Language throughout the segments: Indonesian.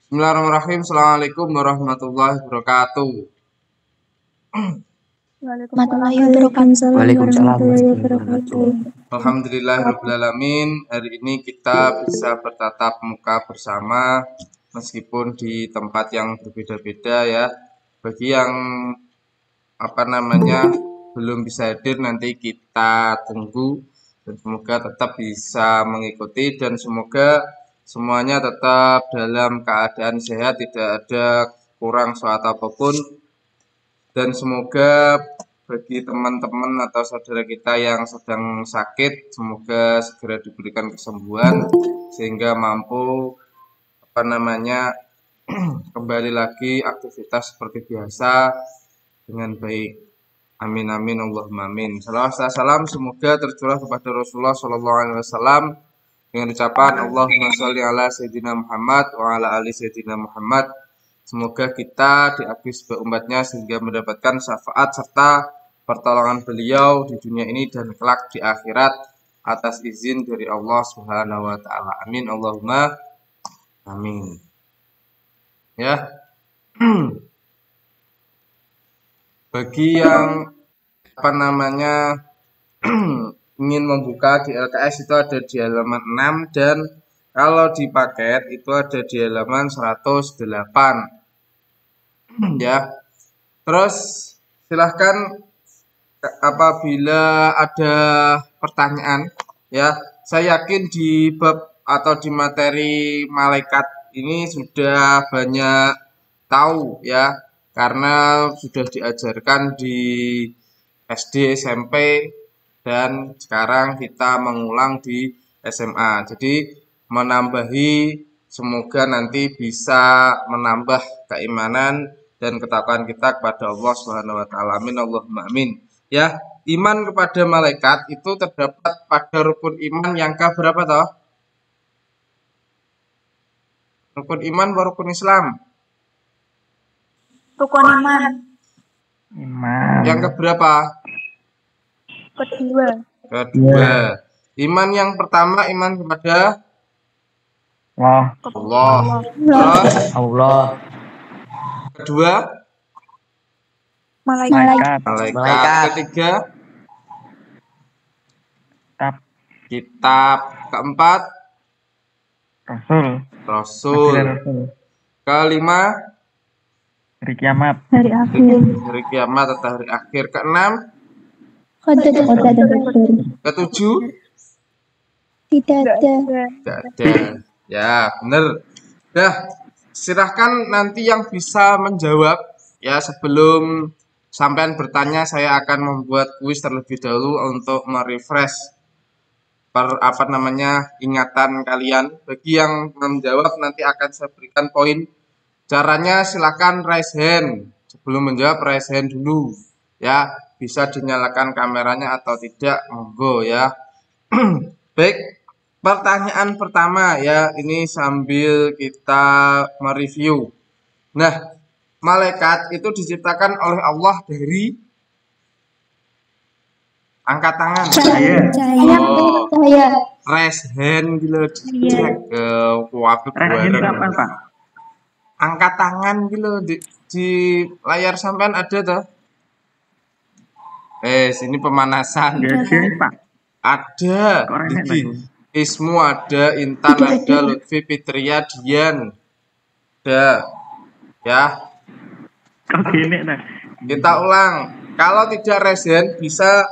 Bismillahirrahmanirrahim. Assalamualaikum warahmatullahi wabarakatuh. Warahmatullahi wabarakatuh. Waalaikumsalam warahmatullahi wabarakatuh. Alhamdulillahirrahmanirrahim. Hari ini kita bisa bertatap muka bersama meskipun di tempat yang berbeda-beda ya. Bagi yang belum bisa hadir, nanti kita tunggu dan semoga tetap bisa mengikuti dan semoga semuanya tetap dalam keadaan sehat, tidak ada kurang suatu apapun. Dan semoga bagi teman-teman atau saudara kita yang sedang sakit, semoga segera diberikan kesembuhan sehingga mampu kembali lagi aktivitas seperti biasa dengan baik. Amin amin Allahumma amin. Salam semoga tercurah kepada Rasulullah Shallallahu Alaihi Wasallam dengan ucapan Allahumma sholli ala Sayyidina Muhammad wa ala ali Sayyidina Muhammad. Semoga kita diakui sebagai umatnya sehingga mendapatkan syafaat serta pertolongan beliau di dunia ini dan kelak di akhirat atas izin dari Allah Subhanahu wa taala. Amin Allahumma amin. Ya. Bagi yang ingin membuka di LKS itu ada di halaman 6 dan kalau di paket itu ada di halaman 108. Ya. Terus silahkan apabila ada pertanyaan ya. Saya yakin di bab atau di materi malaikat ini sudah banyak tahu ya, karena sudah diajarkan di SD, SMP dan sekarang kita mengulang di SMA. Jadi menambahi, semoga nanti bisa menambah keimanan dan ketakwaan kita kepada Allah Subhanahu wa taala. Amin Allahumma amin. Ya, iman kepada malaikat itu terdapat pada rukun iman yang keberapa toh? Rukun iman atau rukun Islam? Rukun iman. Yang keberapa? Kedua. Iman yang pertama iman kepada Allah. Terus Allah. Kedua Malaikat. Ketiga kitab. Keempat Rasul. Kelima Hari kiamat. Hari kiamat atau hari akhir. Keenam Ketujuh Tidak ada. Ya, benar. Dah, silahkan nanti yang bisa menjawab ya. Sebelum sampean bertanya, saya akan membuat kuis terlebih dahulu untuk merefresh ingatan kalian. Bagi yang menjawab nanti akan saya berikan poin. Caranya silakan raise hand. Sebelum menjawab raise hand dulu ya. Bisa dinyalakan kameranya atau tidak, monggo ya. Baik, pertanyaan pertama ya, ini sambil kita mereview. Nah, malaikat itu diciptakan oleh Allah dari angkat tangan. Cahaya. Raise hand gitu. Cek waktu bareng. Angkat tangan gitu di layar sampean ada toh? Sini pemanasan. Ada. Ismu ada, Intan ada, Lutfi, Fitria, Dian. Ada. Ya. Kita ulang. Kalau tidak resen bisa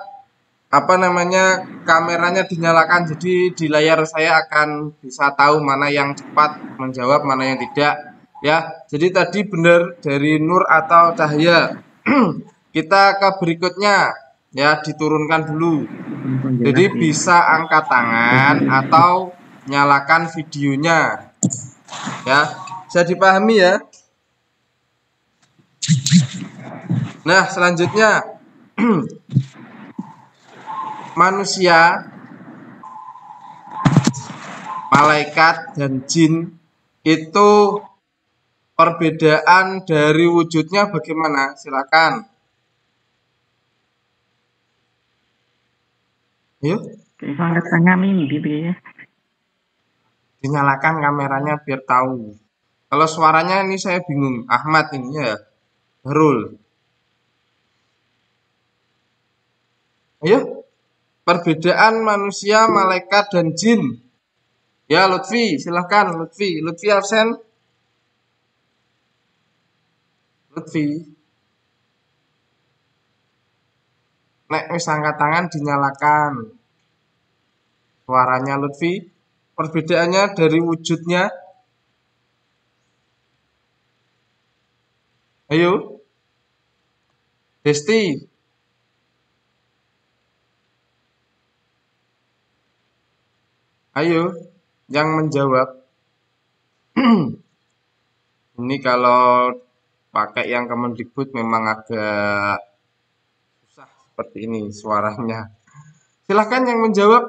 kameranya dinyalakan, jadi di layar saya akan bisa tahu mana yang cepat menjawab, mana yang tidak. Ya. Jadi tadi benar dari nur atau cahaya. Kita ke berikutnya ya, diturunkan dulu. Jadi bisa angkat tangan atau nyalakan videonya. Ya, bisa dipahami ya. Nah, selanjutnya manusia, malaikat dan jin itu perbedaan dari wujudnya bagaimana? Silakan. Yuk. Angkat tangan ini gitu ya. Dinyalakan kameranya biar tahu. Kalau suaranya ini saya bingung. Ahmad ini ya. Rul. Ayo. Perbedaan manusia, malaikat, dan jin. Ya, Lutfi, silahkan. Lutfi. Lutfi absen. Lutfi. Nek wis angkat tangan dinyalakan. Suaranya Lutfi. Perbedaannya dari wujudnya. Ayo. Desti. Ayo. Yang menjawab. Ini kalau pakai yang Kemendikbud memang agak susah seperti ini suaranya. Silahkan yang menjawab.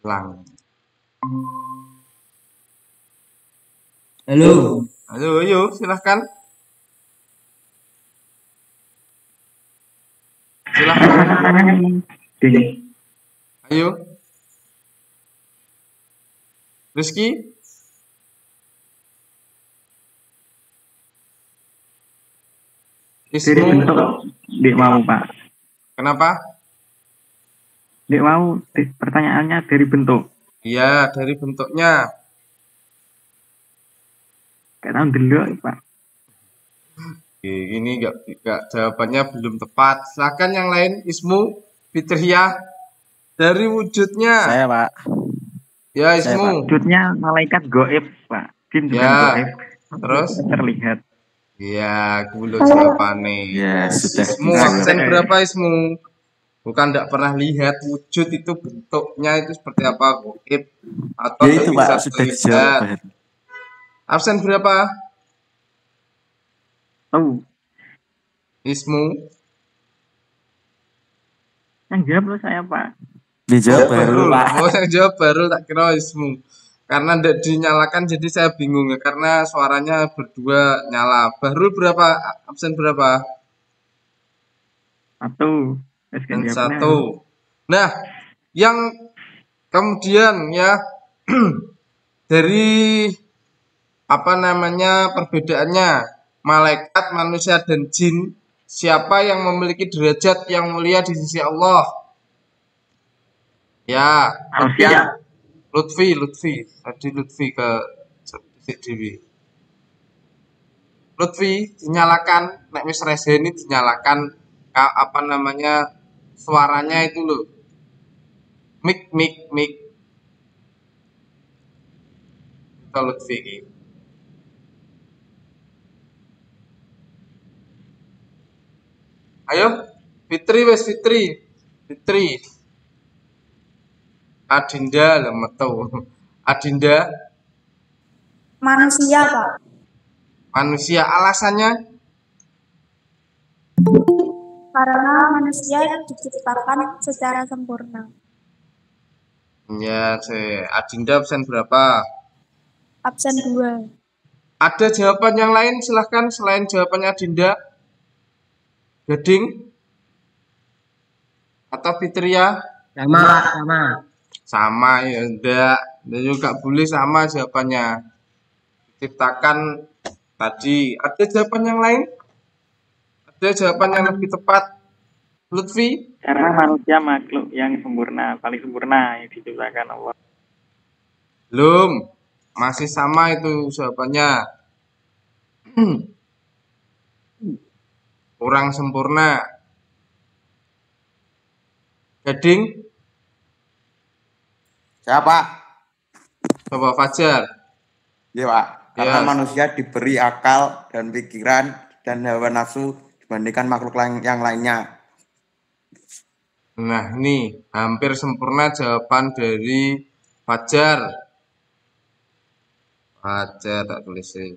Lang. Halo. Ayo, ayo, silahkan. Silahkan. Ayo. Rizky. Dari Ismu. bentuk Dek mau Pak. Kenapa? Dek mau pertanyaannya dari bentuk. Iya, dari bentuknya. Gak tahu dulu Pak. Ini enggak jawabannya belum tepat. Silakan yang lain, Ismu, Fitriah. Dari wujudnya. Saya, Pak. Ya, Saya, Ismu. Pak. Wujudnya malaikat goib Pak. Jin bukan Ya. goib. Terus? Terlihat. Iya, dulu jawabannya. Ya, sudah. Ismu absen berapa Ismu? Bukan enggak pernah lihat wujud itu bentuknya itu seperti apa, goib atau Ya itu, bisa Pak, sudah dijawab. terlihat. Absen berapa? Oh, Ismu. yang jawab loh saya Pak. Dijawab baru, Pak. Oh, yang jawab baru, tak kira Ismu. Karena tidak dinyalakan jadi saya bingung ya, karena suaranya berdua nyala. Bahrul berapa? Absen berapa? Satu. Dan satu. Nah, yang kemudian ya dari apa namanya perbedaannya malaikat, manusia dan jin, siapa yang memiliki derajat yang mulia di sisi Allah? Ya, Lutfi. Tadi Lutfi ke CDW. Lutfi dinyalakan, nek wis reseni dinyalakan apa namanya suaranya itu loh. Mik. Kita Lutfi. Ayo, Fitri. Adinda lah metu. Adinda Manusia, Pak. manusia, alasannya Karena manusia diciptakan secara sempurna. ya, Adinda absen berapa? Absen 2. Ada jawaban yang lain silahkan selain jawabannya Adinda. Gading atau Fitria? Sama ya enggak. Dan juga boleh sama jawabannya. Ciptakan tadi. Ada jawaban yang lain? Ada jawaban yang lebih tepat? Lutfi? Karena manusia makhluk yang sempurna, paling sempurna yang diciptakan Allah. Belum. Masih sama itu jawabannya. Kurang sempurna. Gading? Siapa? Coba Fajar. Iya Pak. Karena Ya. manusia diberi akal dan pikiran dan hawa nafsu dibandingkan makhluk yang lainnya. Nah, ini hampir sempurna jawaban dari Fajar. Fajar tak tulis sih.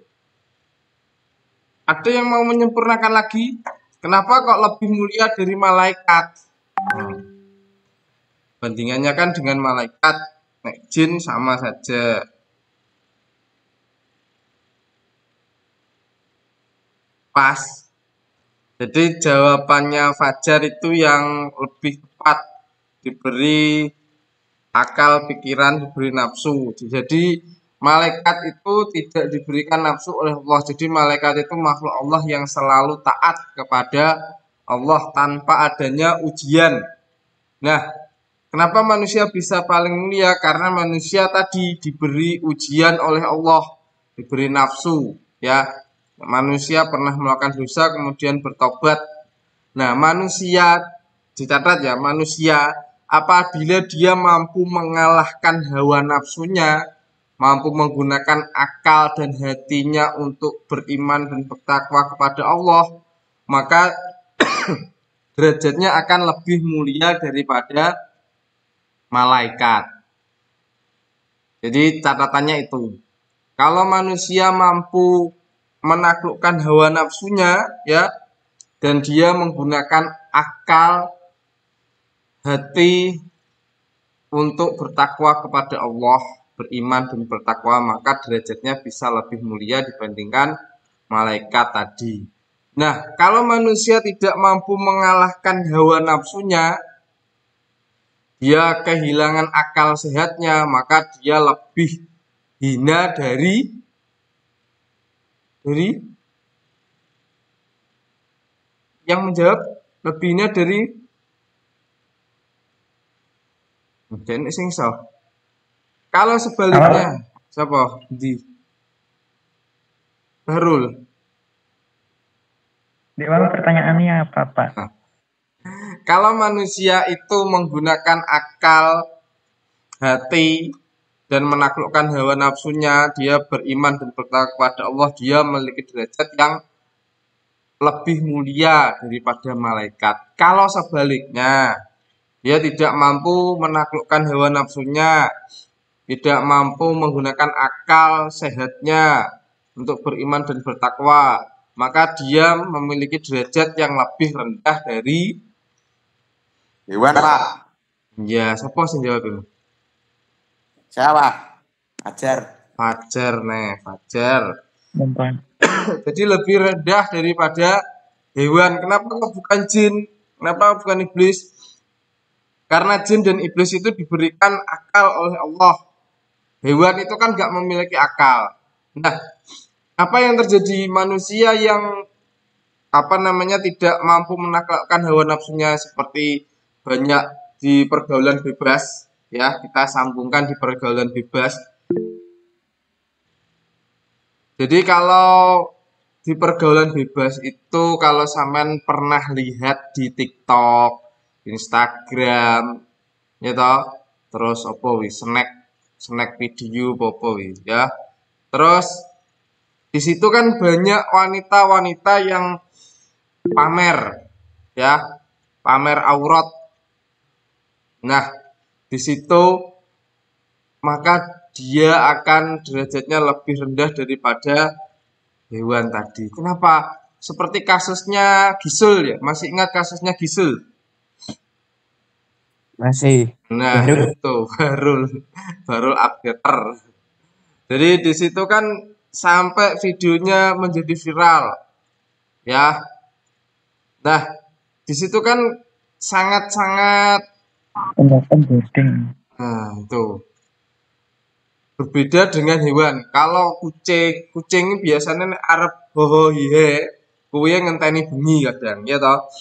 Ada yang mau menyempurnakan lagi? Kenapa kok lebih mulia dari malaikat? Bandingannya kan dengan malaikat, nek jin sama saja. Pas. Jadi jawabannya Fajar itu yang lebih tepat. diberi akal, pikiran, diberi nafsu. Jadi malaikat itu tidak diberikan nafsu oleh Allah. Jadi malaikat itu makhluk Allah yang selalu taat kepada Allah tanpa adanya ujian. Nah, kenapa manusia bisa paling mulia? Karena manusia tadi diberi ujian oleh Allah, diberi nafsu, ya. Manusia pernah melakukan dosa kemudian bertobat. Nah, manusia dicatat ya, manusia apabila dia mampu mengalahkan hawa nafsunya, mampu menggunakan akal dan hatinya untuk beriman dan bertakwa kepada Allah, maka derajatnya akan lebih mulia daripada malaikat. Jadi catatannya itu. Kalau manusia mampu menaklukkan hawa nafsunya, ya, dan dia menggunakan akal, hati untuk bertakwa kepada Allah, beriman dan bertakwa, maka derajatnya bisa lebih mulia dibandingkan malaikat tadi. Nah, kalau manusia tidak mampu mengalahkan hawa nafsunya, dia kehilangan akal sehatnya, maka dia lebih hina dari yang menjawab, lebih hina dari dan sing so. Kalau sebaliknya, siapa? Di Barul. Di mana pertanyaannya apa, Pak? Kalau manusia itu menggunakan akal, hati, dan menaklukkan hawa nafsunya, dia beriman dan bertakwa kepada Allah, dia memiliki derajat yang lebih mulia daripada malaikat. Kalau sebaliknya, dia tidak mampu menaklukkan hawa nafsunya, tidak mampu menggunakan akal sehatnya untuk beriman dan bertakwa, maka dia memiliki derajat yang lebih rendah dari hewan, Pak. ya, siapa sih jawab itu? Siapa? Ajar. Fajar, Fajar. Bang. Jadi lebih rendah daripada hewan. Kenapa kok bukan jin? Kenapa bukan iblis? Karena jin dan iblis itu diberikan akal oleh Allah. Hewan itu kan gak memiliki akal. Nah, apa yang terjadi? Manusia yang tidak mampu menaklukkan hawa nafsunya, seperti banyak di pergaulan bebas, ya, kita sambungkan di pergaulan bebas. Jadi kalau di pergaulan bebas itu, kalau sampean pernah lihat di TikTok, Instagram, ya toh, terus apa snack video apa ya. Terus di situ kan banyak wanita-wanita yang pamer, ya, pamer aurat. Nah, di situ maka dia akan derajatnya lebih rendah daripada hewan tadi. Kenapa? Seperti kasusnya Gisul, ya, masih ingat kasusnya Gisul? Masih. Nah, itu Barul Updater. Jadi di situ kan sampai videonya menjadi viral, ya. Nah, di situ kan sangat-sangat, nah, itu berbeda dengan hewan. Kalau kucing biasanya arep hoho hihe, kuwi ngenteni bengi kadang, ya toh.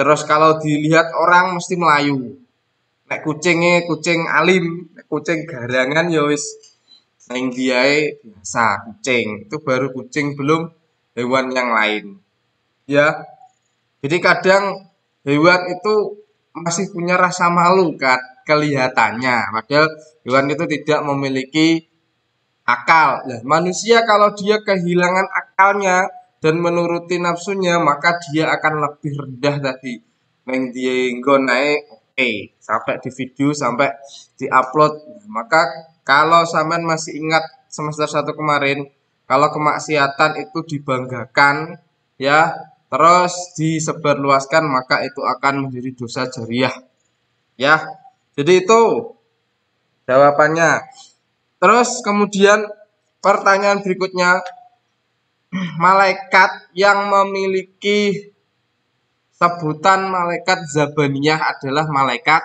Terus kalau dilihat orang mesti melayu. Nek kucingnya kucing alim, nek kucing garangan ya wis ning diae biasa kucing. Itu baru kucing, belum hewan yang lain. Ya. Jadi kadang hewan itu masih punya rasa malu kan kelihatannya, padahal hewan itu tidak memiliki akal. Nah, manusia kalau dia kehilangan akalnya dan menuruti nafsunya, maka dia akan lebih rendah tadi. Neng dia naik, oke, sampai di video, sampai di-upload. Maka kalau sampean masih ingat semester 1 kemarin, kalau kemaksiatan itu dibanggakan, ya, terus disebarluaskan, maka itu akan menjadi dosa jariah. Ya. Jadi itu jawabannya. Terus kemudian pertanyaan berikutnya, malaikat yang memiliki sebutan malaikat Zabaniyah adalah malaikat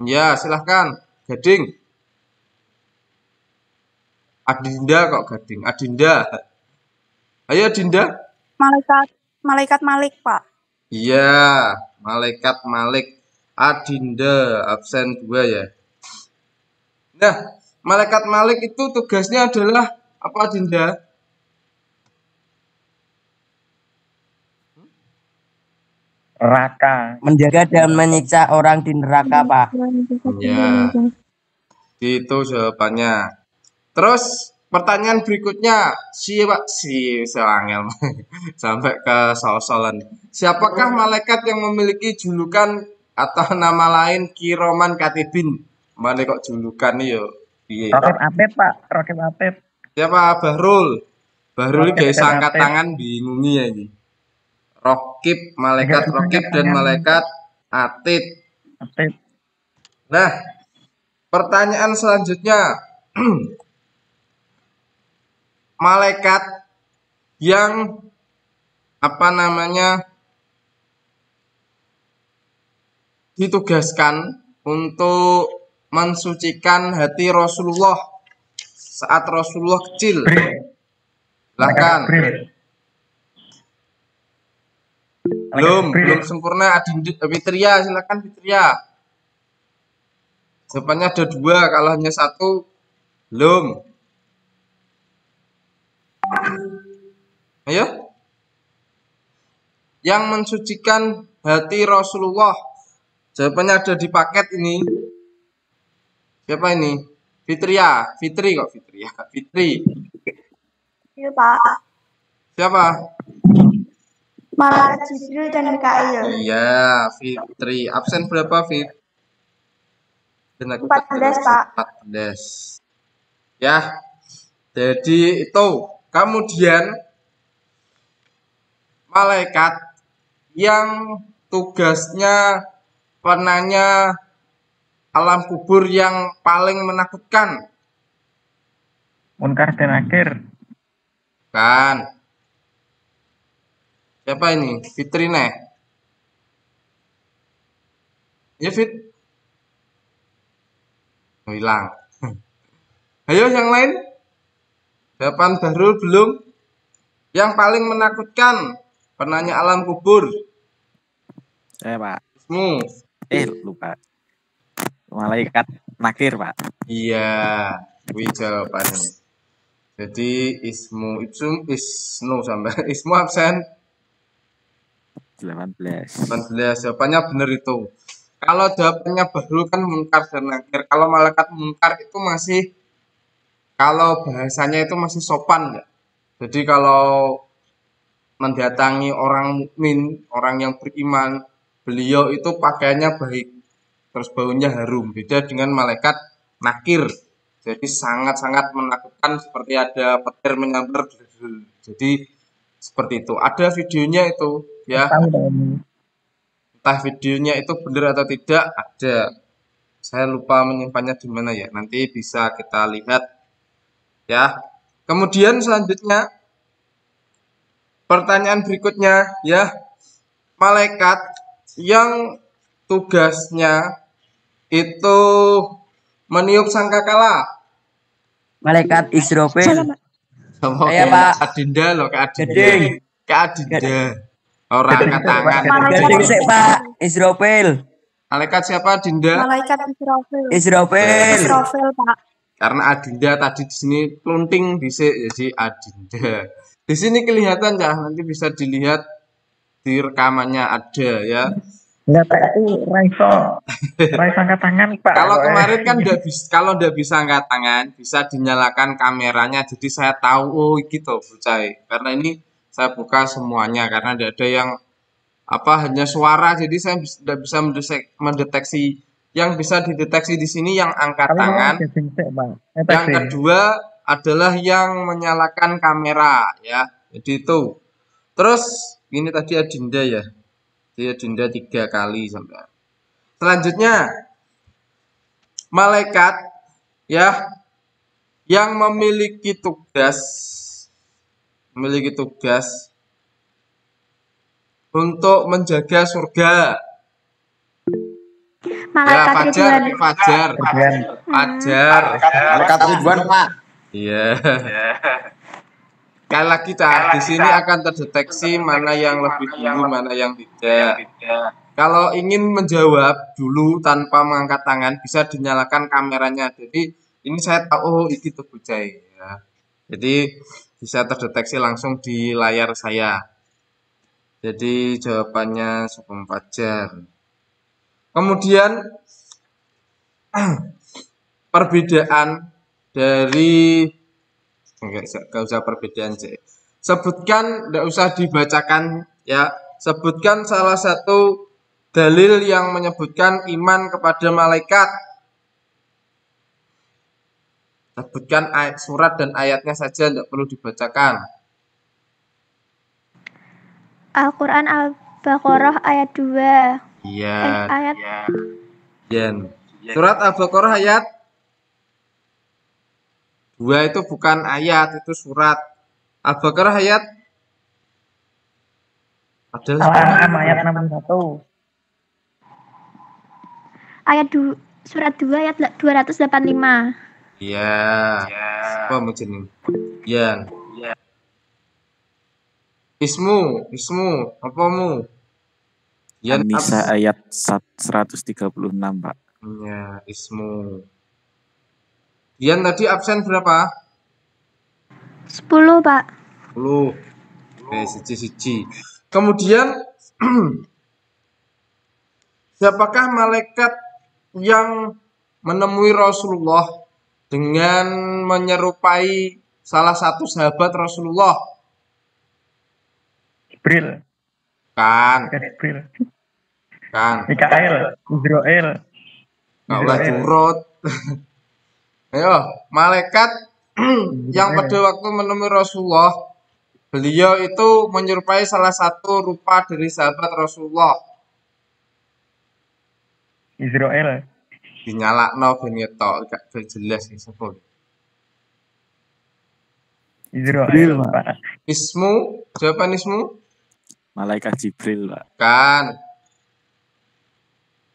Ya, silahkan. Gading. Adinda kok Gading. Adinda. Ayo Adinda. Malaikat Malaikat Malik, Pak. Iya, Malaikat Malik. Adinda, absen 2 ya. Nah, Malaikat Malik itu tugasnya adalah apa Adinda? Raka. Menjaga dan menyiksa orang di neraka, Pak. Ya, itu jawabannya. Terus pertanyaan berikutnya, si Selangel sampai ke sol-solan. Siapakah malaikat yang memiliki julukan atau nama lain Kiroman Katibin? Mana kok julukan nih yo? Piye? Rokib Apep, Pak. Rokib Apep. Siapa? Bahrul. Bahrul Rokib biasa dan angkat Apep. tangan bingungi ya ini. Rokib, malaikat Rokib dan malaikat Atid. Apep. Nah, pertanyaan selanjutnya. Malaikat yang apa namanya ditugaskan untuk mensucikan hati Rasulullah saat Rasulullah kecil. Silahkan. Belum sempurna. Adinda Fitria, silakan Fitria. Jawabannya ada 2, kalau hanya 1 belum. Ayo. Yang mensucikan hati Rasulullah. Jawabannya ada di paket ini. Siapa ini? Fitria, Fitri kok Fitria, Fitri. Iya, Pak. Siapa? Malaikat Jibril dan Mikail. Iya, Fitri. Absen berapa, Fit? 14, Pak. 14. Ya. Jadi itu. Kemudian malaikat yang tugasnya penanya alam kubur yang paling menakutkan. Munkar dan Nakir. Kan. Siapa ini? Fitri nih. Ya Fit. Hilang. Ayo yang lain. Jawaban Bahrul belum. Yang paling menakutkan penanya alam kubur. Saya Pak. Ismu. Lupa. Malaikat Nakir Pak. Iya. Wih jawabannya. Jadi Ismu sampai Ismu absen 18. 18. Jawabannya benar itu. Kalau jawabannya Bahrul kan Munkar dan Nakir. Kalau malaikat Munkar itu masih, kalau bahasanya itu masih sopan ya. Jadi kalau mendatangi orang mukmin, orang yang beriman, beliau itu pakaiannya baik, terus baunya harum. Beda dengan malaikat Nakir. Jadi sangat-sangat menakutkan, seperti ada petir menyambar. Jadi seperti itu. Ada videonya itu ya. Entah videonya itu benar atau tidak, ada. Saya lupa menyimpannya di mana ya. Nanti bisa kita lihat ya. Kemudian selanjutnya pertanyaan berikutnya ya. Malaikat yang tugasnya itu meniup sangkakala. Malaikat Israfil. Sama Iya, kayak Pak. Adinda loh, kayak Adinda. Gading. Kayak Adinda. Orang angkat tangan. Gading sik, Pak. Israfil. Malaikat siapa Adinda? Malaikat Israfil. Israfil. Israfil, Pak. Karena Adinda tadi di sini plunting dhisik, jadi Adinda. Di sini kelihatan ya, nanti bisa dilihat di rekamannya ada ya. Enggak, Pak, itu Raiso angkat tangan, Pak. Kalau kemarin kan kalau ndak bisa angkat tangan, bisa dinyalakan kameranya. Jadi saya tahu oh gitu bocah. Karena ini saya buka semuanya karena tidak ada yang hanya suara. Jadi saya tidak bisa mendeteksi. Yang bisa dideteksi di sini yang angkat tangan. Yang kedua adalah yang menyalakan kamera ya. Jadi itu. Terus ini tadi Adinda ya. Dia Adinda 3 kali sampai. Selanjutnya malaikat ya yang memiliki tugas untuk menjaga surga. Malaikat Fajar, Ridwan. Fajar, Ridwan. Fajar. Malaikat Ridwan, Pak. Iya. Sekali lagi, Cak, di sini akan terdeteksi mana yang lebih dulu, mana yang tidak. Kalau ingin menjawab dulu tanpa mengangkat tangan, bisa dinyalakan kameranya. Jadi ini saya tahu, oh ini tuh Bucai. Ya. Jadi bisa terdeteksi langsung di layar saya. Jadi jawabannya Sugeng Fajar. Kemudian perbedaan dari enggak usah perbedaan sih. Sebutkan, enggak usah dibacakan ya. Sebutkan salah satu dalil yang menyebutkan iman kepada malaikat. Sebutkan ayat, surat dan ayatnya saja, enggak perlu dibacakan. Al-Quran Al-Baqarah ayat 2. Iya. Ayat Yen. Surat Al-Baqarah ayat 2 itu bukan ayat, itu surat. Al-Baqarah ayat Al-An'am ayat 61. ayat surat 2 ayat 285. Iya. Apa mungkin? Yen. Ismu, apamu? Yen An-Nisa ayat 136, Pak. ya, ismu. Yen tadi absen berapa? 10, Pak. 10. Oke, siji. Kemudian siapakah malaikat yang menemui Rasulullah dengan menyerupai salah satu sahabat Rasulullah? Jibril. Kan, Jibril. Mikael. Israel. nggak usah curut. Ayo, malaikat yang pada waktu menemui Rasulullah, beliau itu menyerupai salah satu rupa dari sahabat Rasulullah. Israel. Dinyalakno ben ngetok, gak jelas iki sapa. Israel, Pak. Ismu, jawaban ismu? Malaikat Jibril, Pak. Kan.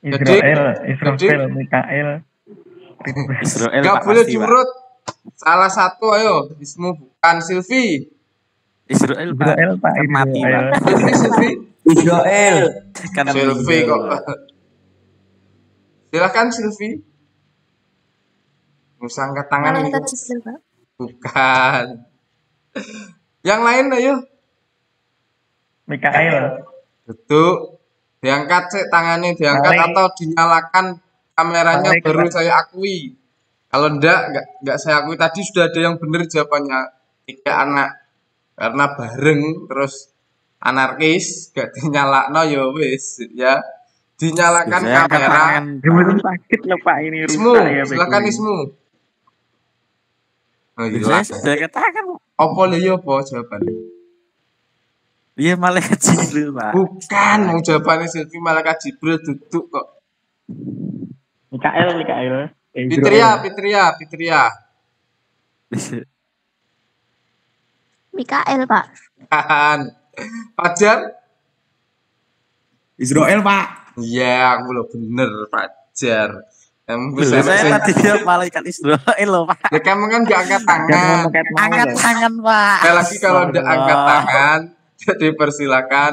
Israel, Mikael. Israel, Gak Pak, boleh pasti, Pak. curut. Salah satu, ayo. Ismu bukan Silvi. Israel, Pak. Israel, Pak. Kan mati, Pak. Silvi. Israel. Kan Silvi kok. Silakan Silvi. Musa angkat tangan ini. Malaikat Jibril, Pak. Bukan. Yang lain ayo. Mikael. Duduk. Diangkat sih tangannya, diangkat Malik. atau dinyalakan kameranya, Malik, baru Pak. saya akui. Kalau enggak saya akui. Tadi sudah ada yang benar jawabannya. 3 anak. Karena bareng terus anarkis, gak dinyalakno ya wis ya. Dinyalakan Saya angkat kamera. tangan, Pak. Gemuruh sakit loh, Pak. Ini Ismu, rusak ya. silakan Ismu. Oh, Saya iya. sudah katakan, Pak. Apa lho ya apa jawabannya? Iya, malaikat Jibril, Pak. Bukan, mau jawabannya Silvi malaikat Jibril duduk kok. Mikael. Fitria. Mikael, Pak. Kan. Fajar? Israel, Pak. Iya, aku lo bener Fajar. Emang Loh, saya tadi jawab malaikat Israel loh, Pak. Ya kamu kan gak angkat tangan. Angkat tangan, Pak. Sekali lagi kalau udah angkat tangan, jadi persilakan.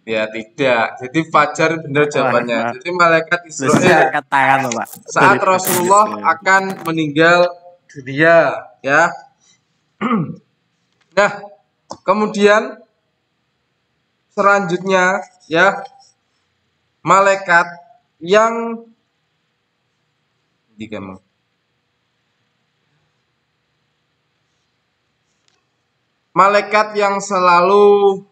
Ya tidak. Jadi Fajar bener jawabannya. Jadi malaikat Loh, saya Israel angkat tangan loh, Pak. saat Rasulullah akan meninggal dunia, ya. Nah, kemudian selanjutnya ya, malaikat yang malaikat yang selalu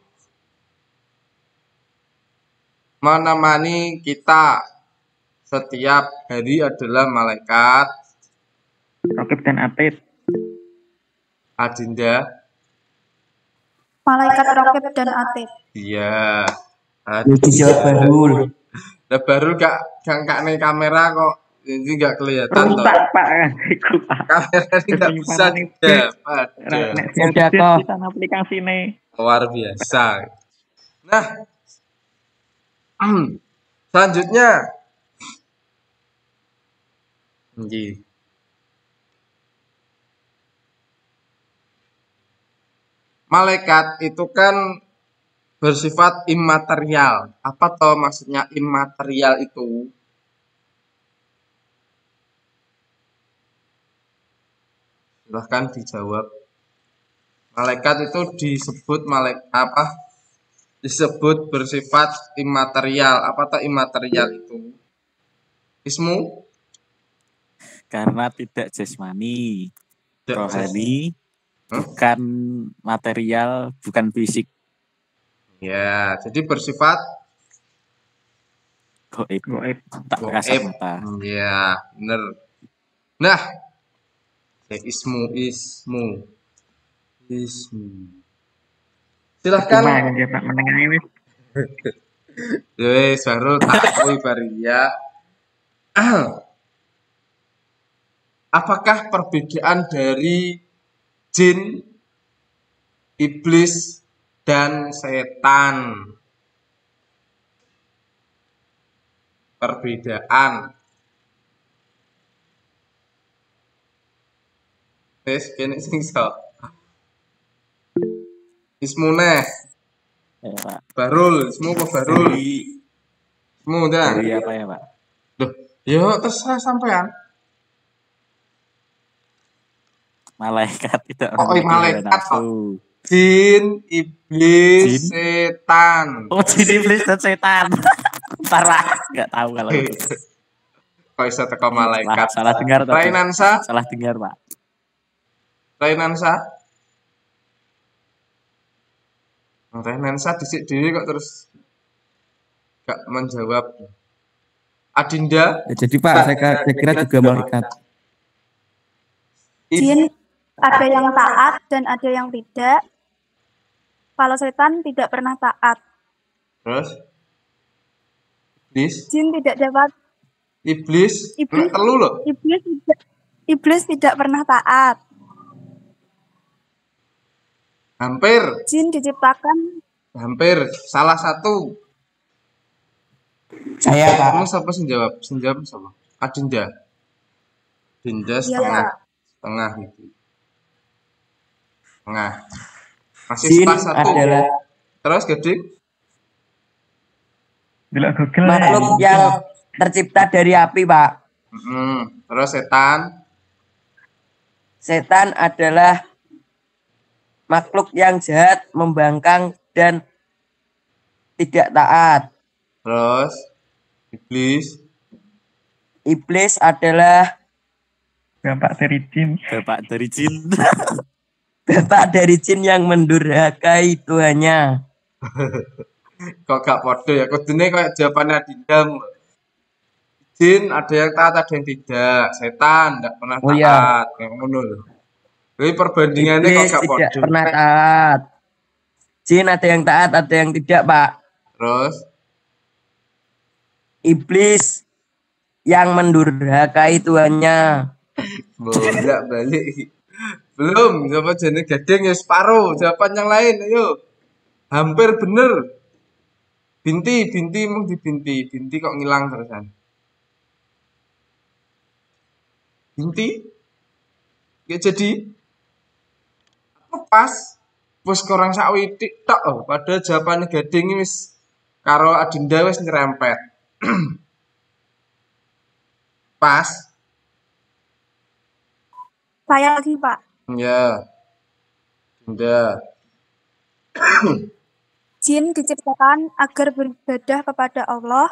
menemani kita setiap hari adalah malaikat Rokib dan Atid. Adinda. Malaikat Rokib dan Atid. Iya. Dijawab Barul. Lah baru gak nih kamera kok. Jadi gak kelihatan toh. Rusak, Pak. Iku, Pak. Kamera ini gak bisa dapat. Udah kok. Bisa aplikasi nih. Luar biasa. Nah, selanjutnya Nggih. Malaikat itu kan bersifat imaterial. Apa toh maksudnya imaterial itu? Silahkan dijawab. Malaikat itu disebut apa? Disebut bersifat imaterial. Apa toh imaterial itu? Ismu? Karena tidak jasmani, Tidak rohani, Hah? bukan material, bukan fisik, Ya, jadi bersifat goib, Goib. tak kasat goib. mata. Ya, bener. Nah, ismu. Silahkan. Cuma yang dia Pak menengah ini. Wes baru tak akui baria. Apakah perbedaan dari jin, iblis, dan setan? Perbedaan. Wes kene sing iso. Ismune Ya, Pak. Barul, ismu apa Barul? Ismu dah. Dari apa ya, Pak? Loh, yo terserah sampean. Malaikat tidak Oh, memiliki hawa malaikat, nafsu. Jin, iblis, Jin? setan. Oh, jin, iblis dan setan. Ntar Pak, nggak tahu kalau itu. Kok bisa teko malaikat? Salah dengar tadi. Rainansa, Salah dengar, Pak. Rainansa. Rainansa dhisik dhewe kok terus gak menjawab. Adinda, Ya, jadi Pak, saya kira juga malaikat. Jin ada yang taat dan ada yang tidak. Kalau setan tidak pernah taat. terus iblis, Jin tidak dapat. iblis, Iblis. telu loh. Iblis tidak pernah taat. Hampir, Jin diciptakan. hampir salah satu. Saya Pak. Kamu siapa sih jawab? Jawab siapa? Adinda. Adinda setengah, Iya. setengah gitu. Setengah. Masih Jin setengah satu. adalah Terus Gedik? Delok Google. makhluk yang tercipta dari api, Pak. Terus setan? Setan adalah makhluk yang jahat, membangkang, dan tidak taat. Terus iblis? Iblis adalah Bapak dari jin. Bapak dari jin. bapak dari jin yang mendurhakai Tuhannya. Kok gak podo ya? Kudune kayak jawabannya Adinda. Jin ada yang taat, ada yang tidak. Setan enggak pernah Oh, taat. iya. Kayak ngono lho. Jadi perbandingannya kok Iblis gak tidak podo. pernah taat. Jin ada yang taat, ada yang tidak, Pak. Terus Iblis yang mendurhakai Tuhannya. bolak balik. Belum, coba jenis gading ya separuh. Jawaban yang lain, ayo. Hampir bener. Binti emang dibinti. Binti kok ngilang terusan. Binti? Ya jadi pas wis kurang sakwitik tok oh. Padahal jawabannya gading wis karo Adinda wis nyerempet. Pas. Saya lagi, Pak. Ya. Adinda. Jin diciptakan agar beribadah kepada Allah.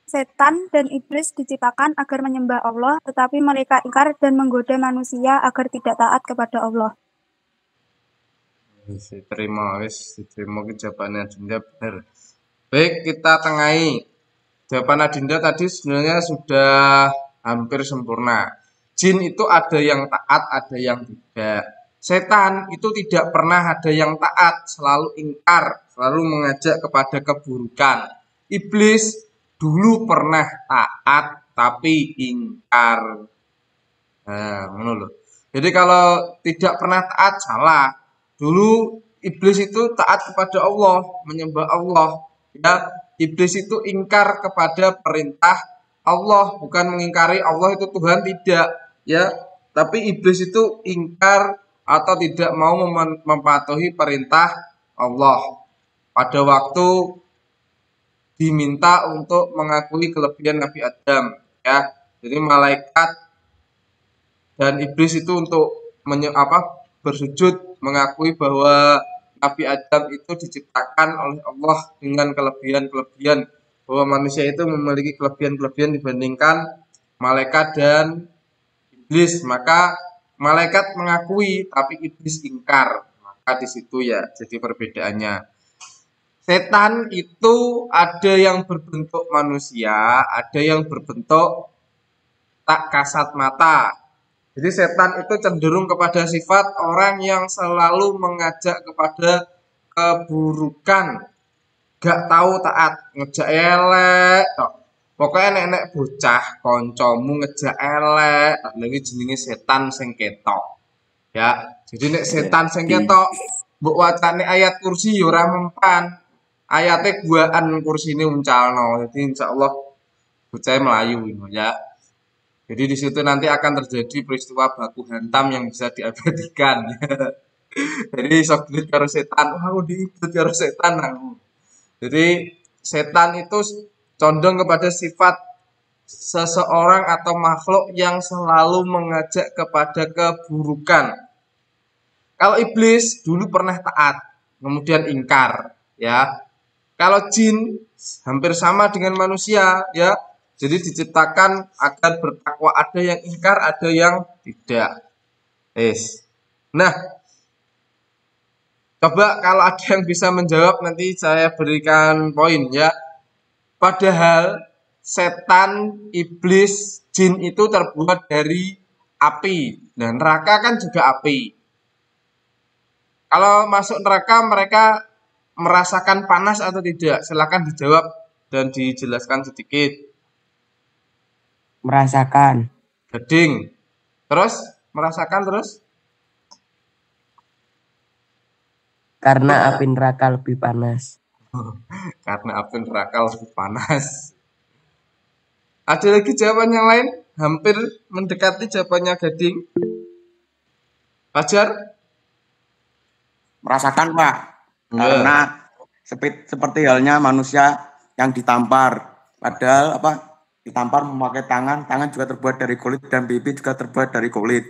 Setan dan iblis diciptakan agar menyembah Allah, tetapi mereka ingkar dan menggoda manusia agar tidak taat kepada Allah. Diterima ke jawabannya Adinda benar. Baik, kita tengahi. Jawaban Adinda tadi sebenarnya sudah hampir sempurna. Jin itu ada yang taat, ada yang tidak. Setan itu tidak pernah ada yang taat, selalu ingkar, selalu mengajak kepada keburukan. Iblis dulu pernah taat, tapi ingkar. Nah, ngono lho. Jadi kalau tidak pernah taat, salah. Dulu iblis itu taat kepada Allah, menyembah Allah. Ya, iblis itu ingkar kepada perintah Allah, bukan mengingkari Allah itu Tuhan, tidak, ya. Tapi iblis itu ingkar atau tidak mau mematuhi perintah Allah pada waktu diminta untuk mengakui kelebihan Nabi Adam, ya. Jadi malaikat dan iblis itu untuk bersujud mengakui bahwa Nabi Adam itu diciptakan oleh Allah dengan kelebihan-kelebihan, bahwa manusia itu memiliki kelebihan-kelebihan dibandingkan malaikat dan iblis. Maka malaikat mengakui tapi iblis ingkar. Maka di situ ya jadi perbedaannya. Setan itu ada yang berbentuk manusia, ada yang berbentuk tak kasat mata. Jadi setan itu cenderung kepada sifat orang yang selalu mengajak kepada keburukan, gak tahu taat, ngejak elek tok. Pokoknya nek bocah kancamu ngejak elek, tak lagi jenenge setan sing ketok. Ya, jadi nek setan sing ketok mbok wacane ayat kursi ya ora mempan. Ayate guaan kursine uncalno. Jadi insyaallah bocah melayu ya. Jadi di situ nanti akan terjadi peristiwa baku hantam yang bisa diabadikan. Jadi sok duit karo setan, aku diikut karo setan aku. Jadi setan itu condong kepada sifat seseorang atau makhluk yang selalu mengajak kepada keburukan. Kalau iblis dulu pernah taat, kemudian ingkar, ya. Kalau jin hampir sama dengan manusia, ya. Jadi diciptakan agar bertakwa, ada yang ingkar, ada yang tidak. Nah, coba kalau ada yang bisa menjawab nanti saya berikan poin ya. Padahal setan, iblis, jin itu terbuat dari api. Dan neraka kan juga api. Kalau masuk neraka mereka merasakan panas atau tidak? Silakan dijawab dan dijelaskan sedikit. Merasakan. Geding. Terus? Merasakan terus? Karena api neraka lebih panas. Karena api neraka lebih panas. Ada lagi jawaban yang lain? Hampir mendekati jawabannya Gading. Fajar? Merasakan, Pak. Karena seperti halnya manusia yang ditampar. Padahal ditampar memakai tangan juga terbuat dari kulit dan pipi juga terbuat dari kulit.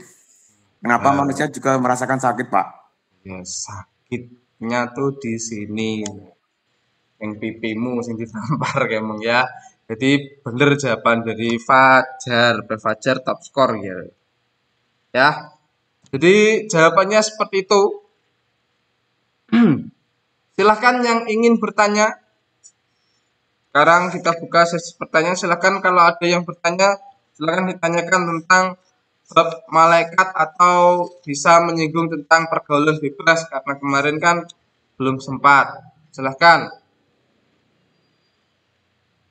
Kenapa manusia juga merasakan sakit, Pak? Ya, sakitnya tuh di sini. Yang pipimu sing ditampar kemeng ya. Jadi bener jawaban dari Fajar. Fajar top skor ya. Ya. Jadi jawabannya seperti itu. Silahkan yang ingin bertanya. Sekarang kita buka sesi pertanyaan. Silahkan kalau ada yang bertanya, silahkan ditanyakan tentang bab malaikat atau bisa menyinggung tentang pergaulan bebas karena kemarin kan belum sempat. Silahkan.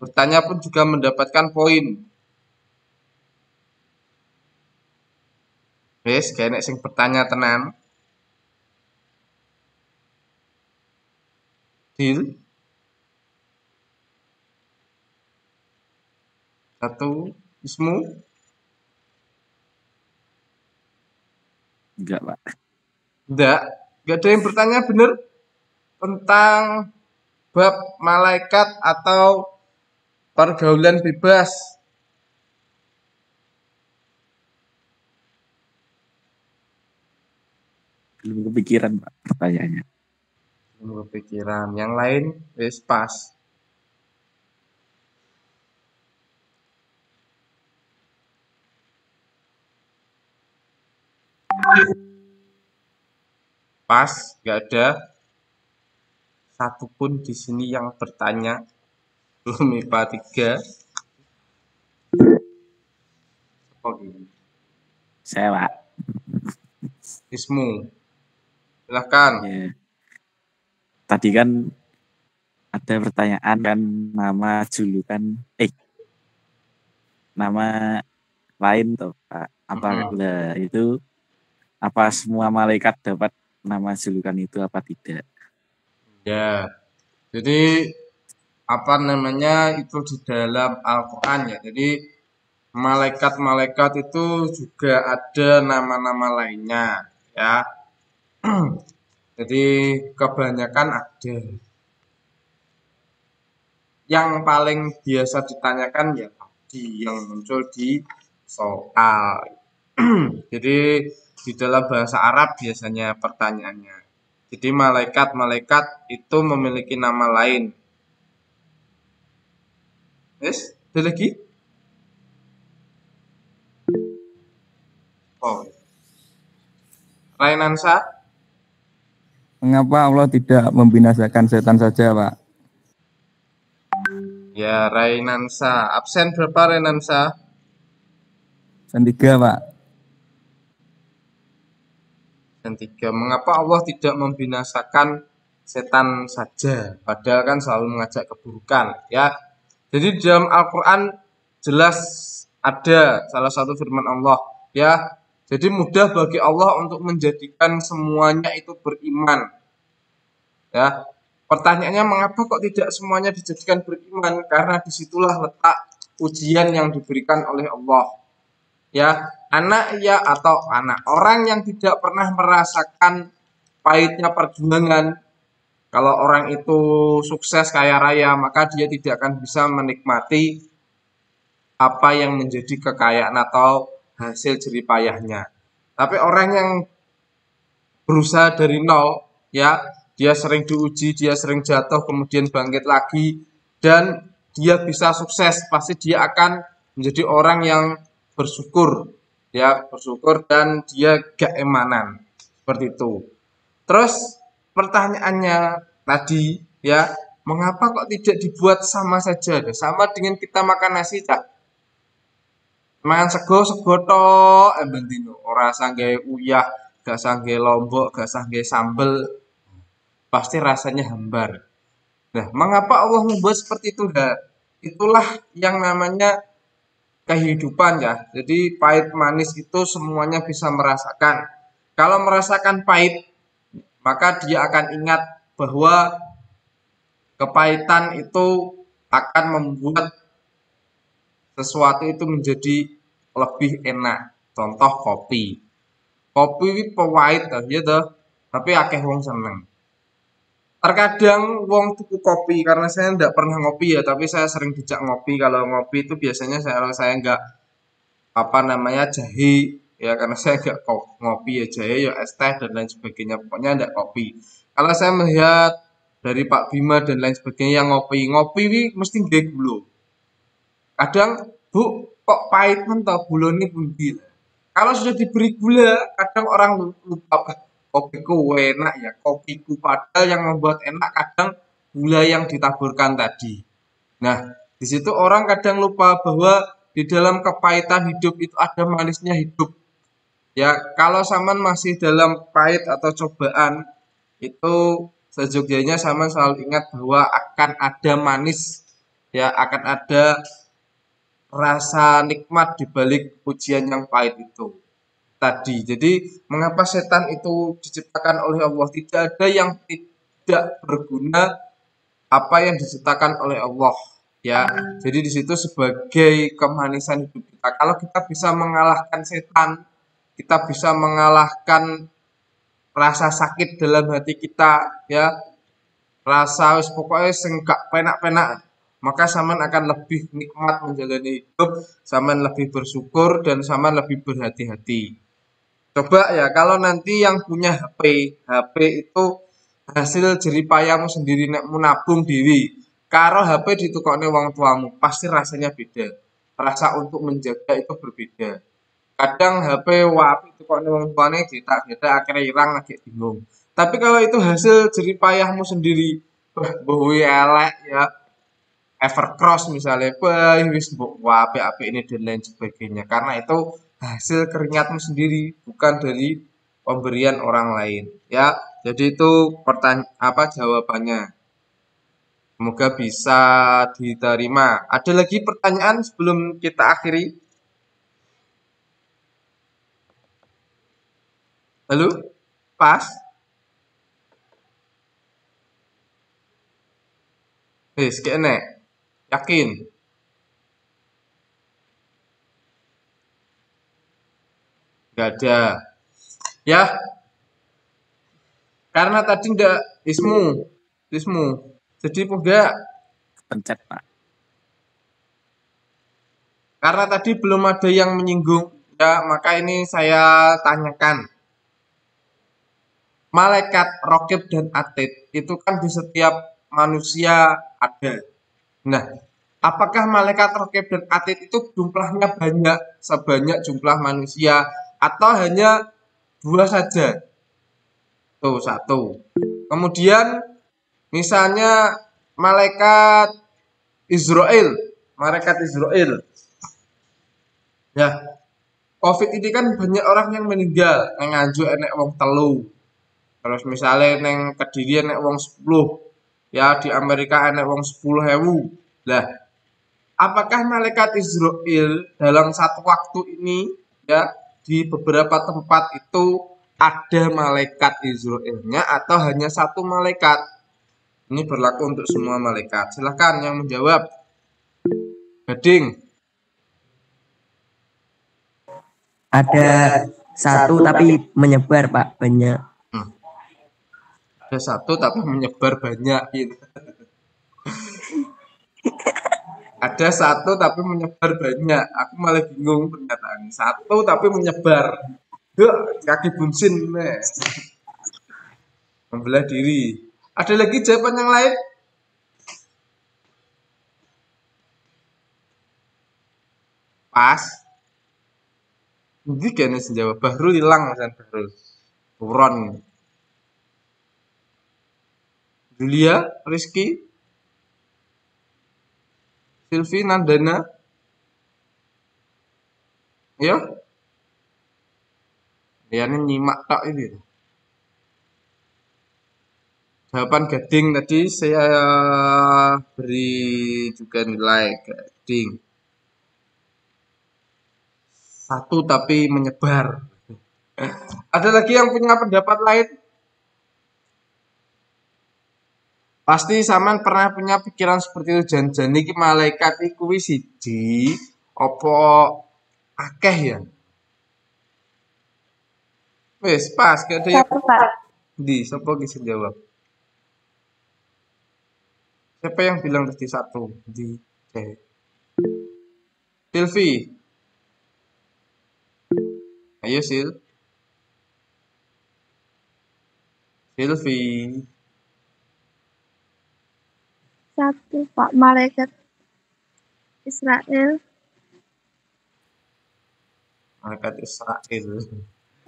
Bertanya pun juga mendapatkan poin. Wes, kayaknya sing bertanya tenan. Deal. 1, Ismu. Enggak, Pak. Enggak ada yang bertanya bener tentang bab malaikat atau pergaulan bebas. Belum kepikiran, Pak, pertanyaannya. Belum kepikiran. Yang lain wis pas. Pas, nggak ada satupun di sini yang bertanya. Belum IPA 3. Oke. Saya, Pak. Ismu. Silahkan. Ya. Tadi kan ada pertanyaan kan nama julukan nama lain tuh, Pak. Apakah itu apa semua malaikat dapat nama julukan itu apa tidak? Ya. Jadi apa namanya itu di dalam Al-Qur'an ya. Jadi malaikat-malaikat itu juga ada nama-nama lainnya ya. Jadi kebanyakan ada. Yang paling biasa ditanyakan ya tadi yang muncul di soal. Jadi di dalam bahasa Arab biasanya pertanyaannya. Jadi malaikat-malaikat itu memiliki nama lain. Yes, ada lagi? Oh, Rainansa, Mengapa Allah tidak membinasakan setan saja, Pak? ya Rainansa. Absen berapa Rainansa? Dan 3, Pak. Dan 3. Mengapa Allah tidak membinasakan setan saja? Padahal kan selalu mengajak keburukan, ya. Jadi di dalam Al-Qur'an jelas ada salah satu firman Allah, ya. Jadi mudah bagi Allah untuk menjadikan semuanya itu beriman. Ya. Pertanyaannya mengapa kok tidak semuanya dijadikan beriman? Karena disitulah letak ujian yang diberikan oleh Allah. Ya, anak ya atau anak orang yang tidak pernah merasakan pahitnya perjuangan. Kalau orang itu sukses kaya raya, maka dia tidak akan bisa menikmati apa yang menjadi kekayaan atau hasil jeripayahnya. Tapi orang yang berusaha dari nol, ya, dia sering diuji, dia sering jatuh, kemudian bangkit lagi, dan dia bisa sukses, pasti dia akan menjadi orang yang bersyukur, ya, bersyukur dan dia gak emanan, seperti itu. Terus pertanyaannya tadi, ya, mengapa kok tidak dibuat sama saja? Sama dengan kita makan nasi, Cak. Mangan sego tok bendino, ora sangge uyah, gak sangge lombok, gak sangge sambel, pasti rasanya hambar. Nah, mengapa Allah membuat seperti itu? Nah, itulah yang namanya kehidupan ya. Jadi pahit manis itu semuanya bisa merasakan. Kalau merasakan pahit, maka dia akan ingat bahwa kepahitan itu akan membuat sesuatu itu menjadi lebih enak. Contoh kopi. Kopi ini pahit ya toh, tapi akeh wong seneng. Terkadang wong tuku kopi karena saya tidak pernah ngopi ya, tapi saya sering dijak ngopi. Kalau ngopi itu biasanya saya nggak apa namanya jahe ya karena saya nggak ngopi ya jahe ya es teh dan lain sebagainya pokoknya nggak kopi. Kalau saya melihat dari Pak Bima dan lain sebagainya yang ngopi ini mesti nggak gula. Kadang bu kok pahit mentah gula ini pundi. Kalau sudah diberi gula kadang orang lupa kopiku enak ya kopiku padahal yang membuat enak kadang gula yang ditaburkan tadi. Nah di situ orang kadang lupa bahwa di dalam kepahitan hidup itu ada manisnya hidup. Ya, kalau Saman masih dalam pahit atau cobaan, itu sejogja Saman selalu ingat bahwa akan ada manis, ya, akan ada rasa nikmat di balik ujian yang pahit itu tadi. Jadi, mengapa setan itu diciptakan oleh Allah? Tidak ada yang tidak berguna apa yang diciptakan oleh Allah. Ya, jadi di situ sebagai kemanisan hidup kita. Kalau kita bisa mengalahkan setan, kita bisa mengalahkan rasa sakit dalam hati kita, ya, rasa wis pokoknya sing gak penak-penak, maka Saman akan lebih nikmat menjalani hidup, Saman lebih bersyukur dan Saman lebih berhati-hati. Coba ya, kalau nanti yang punya HP itu hasil jeripayamu sendiri nek nabung diri. Karo HP ditukokne wong tuamu, pasti rasanya beda. Rasa untuk menjaga itu berbeda. Kadang HP wapi ditukokne wong tuane cetak-cetak akhirnya hilang lagi bingung. Tapi kalau itu hasil jeripayahmu sendiri, bohoi elek ya, Evercross misalnya, wis mbok apik-apik ini dan lain sebagainya. Karena itu hasil keringatmu sendiri, bukan dari pemberian orang lain. Ya, jadi itu jawabannya. Semoga bisa diterima. Ada lagi pertanyaan sebelum kita akhiri? Halo? Pas? Wis kene. Yakin? Gak ada. Ya, karena tadi ndak ismu. Jadi enggak. Pencet, Pak. Karena tadi belum ada yang menyinggung, ya maka ini saya tanyakan. Malaikat, rokib, dan atid itu kan di setiap manusia ada. Nah, apakah malaikat, rokib, dan atid itu jumlahnya banyak sebanyak jumlah manusia atau hanya 2 saja? Tuh, 1. Kemudian misalnya malaikat Israel. Ya, COVID ini kan banyak orang yang meninggal, yang nganjuk enek wong telu. Terus misalnya neng Kediri enek wong 10, ya di Amerika enek wong 10.000. Lah, apakah malaikat Israel dalam satu waktu ini ya di beberapa tempat itu ada malaikat Israelnya atau hanya satu malaikat? Ini berlaku untuk semua malaikat. Silakan yang menjawab. Gading. Ada satu tapi menyebar, Pak, banyak. Ada satu tapi menyebar banyak gitu. Ada satu tapi menyebar banyak. Aku malah bingung pernyataan. Satu tapi menyebar. Duh, kaki bunsin. Membelah diri. Ada lagi jawaban yang lain? Pas. Ini kayaknya senjawab. Bahrul hilang Mas Bahrul. Buron. Julia, Rizky, Silvi, Nandana. Ya. Ya ini nyimak tak ini. Jawaban Gading tadi saya beri juga nilai Gading. Satu tapi menyebar. Ada lagi yang punya pendapat lain? Pasti sampean pernah punya pikiran seperti itu, jan-jan iki malaikat iku wis siji apa akeh ya? Wis pas gak ada yang Satu, Pak. di siapa bisa jawab? Siapa yang bilang tadi satu? Di Silvi. Ayo Silvi. Satu, Pak. Malaikat Israel. Malaikat Israel.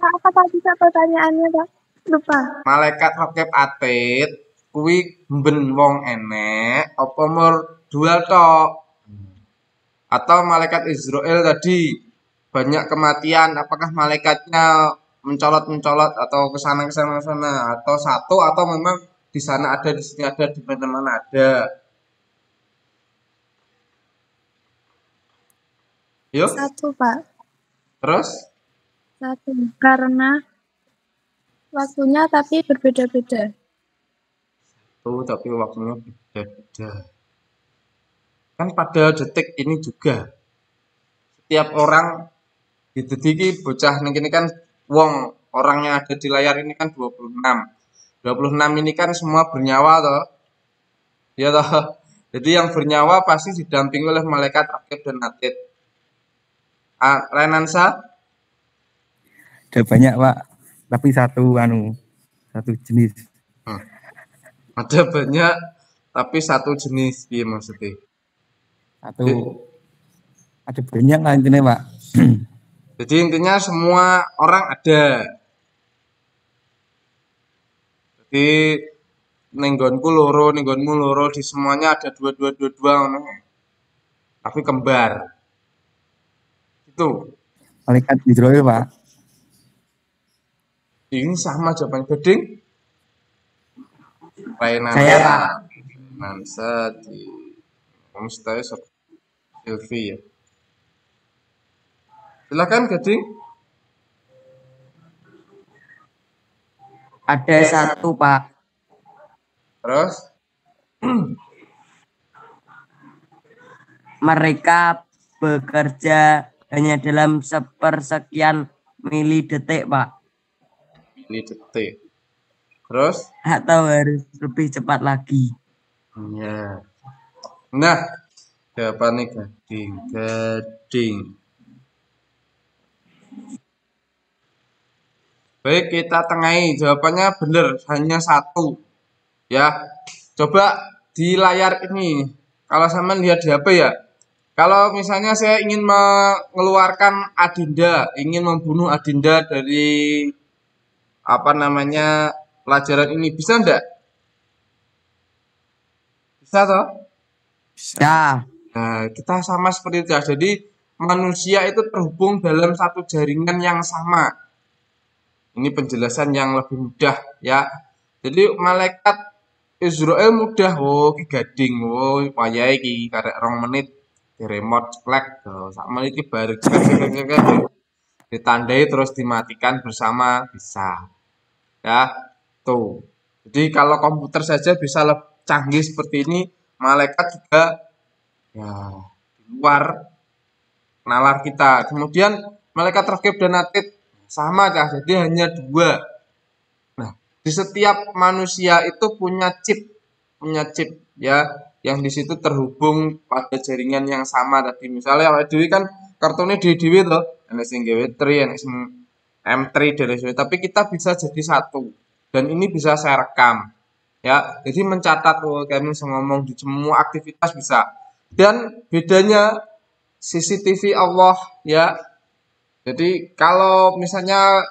Apa tadi pertanyaannya, Pak? Lupa. Malaikat rokib atid kuwi ben wong enek apa mur dual tok? Atau malaikat Israel tadi banyak kematian, apakah malaikatnya mencolot-mencolot atau ke sana atau satu atau memang di sana ada, di sini ada, di mana-mana ada? Yuk, Satu, Pak. terus Satu. Karena waktunya tapi berbeda-beda. tuh tapi waktunya beda-beda. Kan pada detik ini juga setiap orang gitu iki bocah ini kan wong orang yang ada di layar ini kan 26. 26 ini kan semua bernyawa toh. Ya toh. Jadi yang bernyawa pasti didampingi oleh malaikat raqib dan atid. Renansa? Ada banyak, Pak. Tapi satu jenis. Ada banyak tapi satu jenis, iya maksudnya. Ada banyak lah intinya, Pak. Jadi intinya semua orang ada. Jadi nenggonku loro, nenggonmu loro, di semuanya ada dua ngono. Tapi kembar. Itu. Malaikat Israel, Pak. Ini sama jawaban Gading. Saya, Pak. Nansa di Homestay Silvi ya. Silakan Gading. Ada satu, Pak. Terus mereka bekerja hanya dalam sepersekian mili detik, Pak. Mili detik. Terus? Atau harus lebih cepat lagi? Ya. Nah, jawabannya gading. Baik, kita tengahi. Jawabannya benar, hanya satu. Ya, coba di layar ini. Kalau sama lihat di HP ya. Kalau misalnya saya ingin mengeluarkan Adinda, ingin membunuh Adinda dari pelajaran ini, bisa enggak? Bisa toh? Ya. Nah, kita sama seperti itu ya. Jadi manusia itu terhubung dalam satu jaringan yang sama. Ini penjelasan yang lebih mudah ya. Jadi malaikat Israel mudah, ki gading, wayahe iki karek 2 menit di remote ceklek, sak menit iki baru ditandai terus dimatikan bersama bisa. Ya, tuh. Jadi kalau komputer saja bisa lebih canggih seperti ini, malaikat juga ya di luar nalar kita. Kemudian malaikat Raqib dan Atid sama kah? Jadi hanya 2. Nah, di setiap manusia itu punya chip ya, yang di situ terhubung pada jaringan yang sama tadi. Misalnya awake dhewe kan kartune dhewe to, enek sing gawe 3, enek sing M3 dan lain sebagainya. Tapi kita bisa jadi satu. Dan ini bisa saya rekam. Ya, jadi mencatat kami bisa ngomong di semua aktivitas bisa. Dan bedanya CCTV Allah ya. Jadi kalau misalnya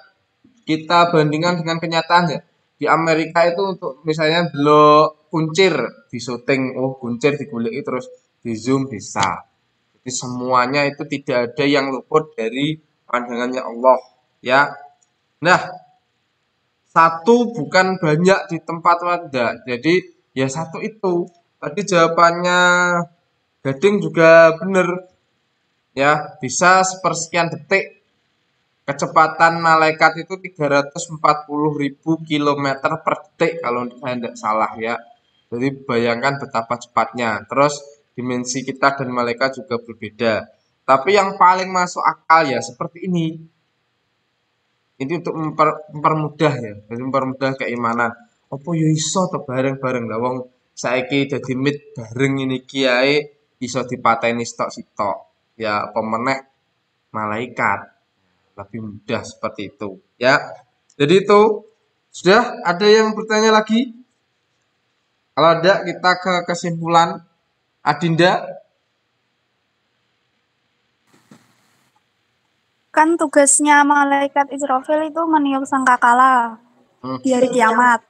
kita bandingkan dengan kenyataan ya, di Amerika itu untuk misalnya delok kuncir di syuting, kuncir digoleki terus di zoom bisa. Jadi semuanya itu tidak ada yang luput dari pandangannya Allah ya. Nah, satu bukan banyak di tempat wadah. Jadi ya satu itu. Tadi jawabannya Gading juga benar. Ya, bisa sepersekian detik. Kecepatan malaikat itu 340.000 km per detik kalau saya tidak salah ya. Jadi bayangkan betapa cepatnya. Terus dimensi kita dan malaikat juga berbeda. Tapi yang paling masuk akal ya seperti ini. Ini untuk mempermudah ya. Jadi mempermudah keimanan. Apa ya iso to bareng-bareng lah wong saiki dadi mit bareng ini kiai iso dipateni stok-stok. Ya pemeneh malaikat. Lebih mudah seperti itu ya. Jadi itu sudah ada yang bertanya lagi? Kalau ada kita ke kesimpulan Adinda. Kan tugasnya malaikat Israfil itu meniup sangkakala di hari kiamat.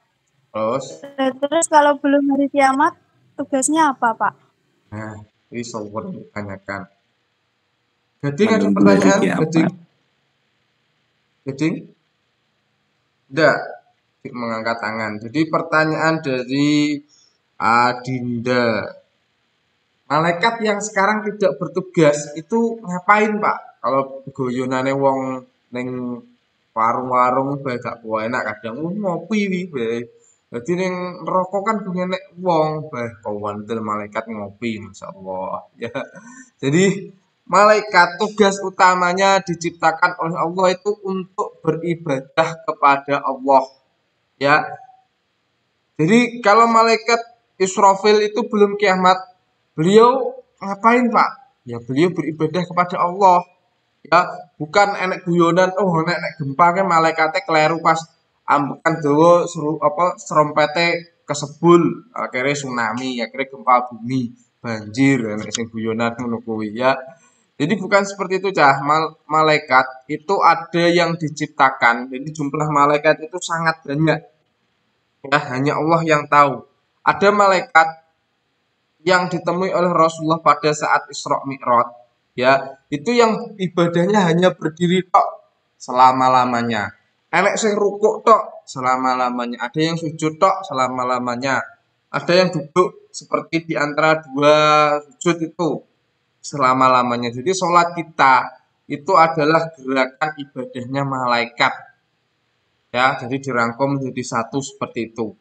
Terus kalau belum hari kiamat tugasnya apa, Pak? Nah, ini soal ditanyakan. Gading ada pertanyaan? Gading? Tidak, mengangkat tangan. Jadi pertanyaan dari Adinda. Malaikat yang sekarang tidak bertugas itu ngapain, Pak? Kalau goyonane wong ning warung-warung bae gak enak kadang ngopi bae. Jadi ning neraka kan enek wong bae kawandel malaikat ngopi, masyaallah. Ya. Jadi malaikat tugas utamanya diciptakan oleh Allah itu untuk beribadah kepada Allah. Ya. Jadi kalau malaikat Israfil itu belum kiamat, beliau ngapain, Pak? Ya beliau beribadah kepada Allah. Ya, bukan enek guyonan, enek gempa ke malaikatnya keliru pas ambekan dawa serompete kesebul, akhirnya tsunami, akhirnya gempa bumi, banjir, enek sing guyonan ngono kuwi ya. Jadi bukan seperti itu cah. Malaikat itu ada yang diciptakan. Jadi jumlah malaikat itu sangat banyak. Ya, hanya Allah yang tahu. Ada malaikat yang ditemui oleh Rasulullah pada saat Isra Mi'raj. Ya, itu yang ibadahnya hanya berdiri tok selama-lamanya. Enek sing rukuk tok selama-lamanya, ada yang sujud tok selama-lamanya. Ada yang duduk seperti di antara 2 sujud itu selama-lamanya. Jadi sholat kita itu adalah gerakan ibadahnya malaikat. Ya, jadi dirangkum menjadi satu seperti itu.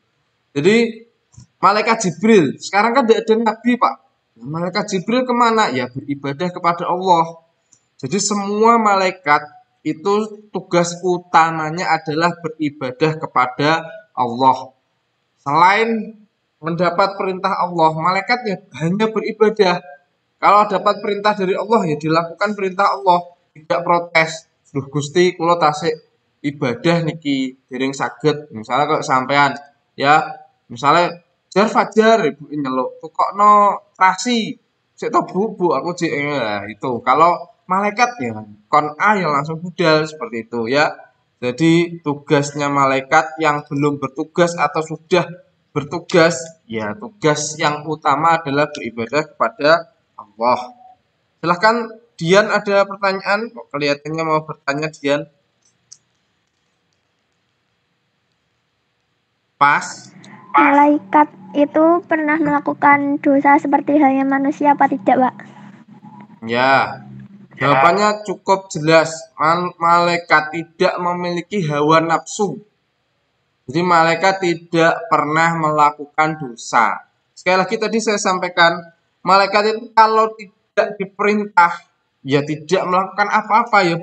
Jadi malaikat Jibril, sekarang kan tidak ada nabi, Pak. Malaikat Jibril kemana? Ya beribadah kepada Allah. Jadi semua malaikat itu tugas utamanya adalah beribadah kepada Allah. Selain mendapat perintah Allah, malaikat ya hanya beribadah. Kalau dapat perintah dari Allah ya dilakukan perintah Allah, tidak protes. Duh Gusti, kula tasik ibadah niki dereng saged. Misalnya kok sampean ya, misalnya jar fajar ibu nyeluk, tukokno trasi. Sik to Bu, aku jek itu. Kalau malaikat ya kon ya langsung budal seperti itu ya. Jadi tugasnya malaikat yang belum bertugas atau sudah bertugas, ya tugas yang utama adalah beribadah kepada Allah. Silahkan Dian, ada pertanyaan? Kok kelihatannya mau bertanya Dian? Pas. Malaikat itu pernah melakukan dosa seperti halnya manusia apa tidak, Pak? Ya, jawabannya cukup jelas. Malaikat tidak memiliki hawa nafsu. Jadi malaikat tidak pernah melakukan dosa. Sekali lagi tadi saya sampaikan, malaikat itu kalau tidak diperintah, ya tidak melakukan apa-apa, ya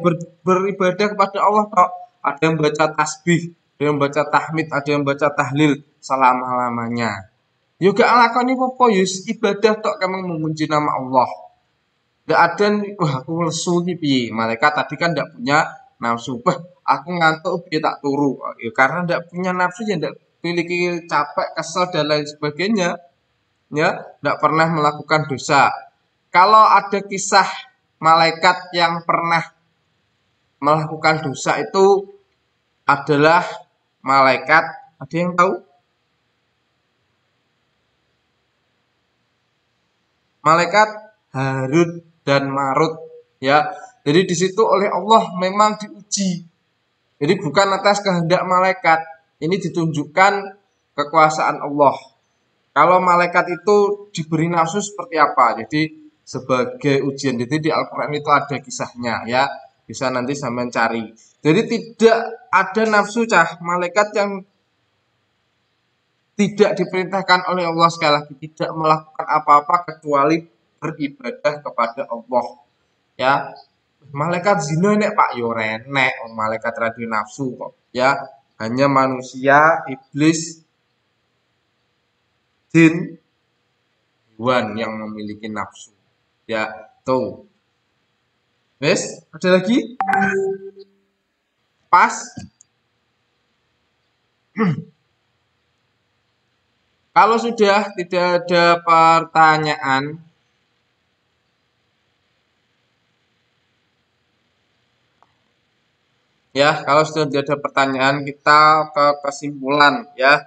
beribadah kepada Allah. Ada yang baca tasbih, ada yang baca tahmid, ada yang baca tahlil selama-lamanya. Juga lakoni apa yus ibadah tok kemeng memuji nama Allah. Tidak ada, wah aku lesu piye. Malaikat tadi kan tidak punya nafsu. Aku ngantuk piye tak turu. Ya, karena tidak punya nafsu ya tidak memiliki capek, kesel dan lain sebagainya. Ya, tidak pernah melakukan dosa. Kalau ada kisah malaikat yang pernah melakukan dosa itu adalah malaikat, ada yang tahu? Malaikat Harut dan Marut, ya. Jadi di situ oleh Allah memang diuji. Jadi bukan atas kehendak malaikat. Ini ditunjukkan kekuasaan Allah. Kalau malaikat itu diberi nafsu seperti apa? Jadi sebagai ujian. Jadi di Al-Qur'an itu ada kisahnya, ya. Bisa nanti sampean cari. Jadi tidak ada nafsu malaikat yang tidak diperintahkan oleh Allah, sekali lagi tidak melakukan apa-apa kecuali beribadah kepada Allah. Ya, malaikat zina nek Pak yo renek, malaikat radio nafsu kok. Ya, hanya manusia, iblis, jin, hewan yang memiliki nafsu. Ya, tuh. Wes, ada lagi? Pas. Kalau sudah tidak ada pertanyaan, ya, kalau sudah tidak ada pertanyaan, kita ke kesimpulan, ya.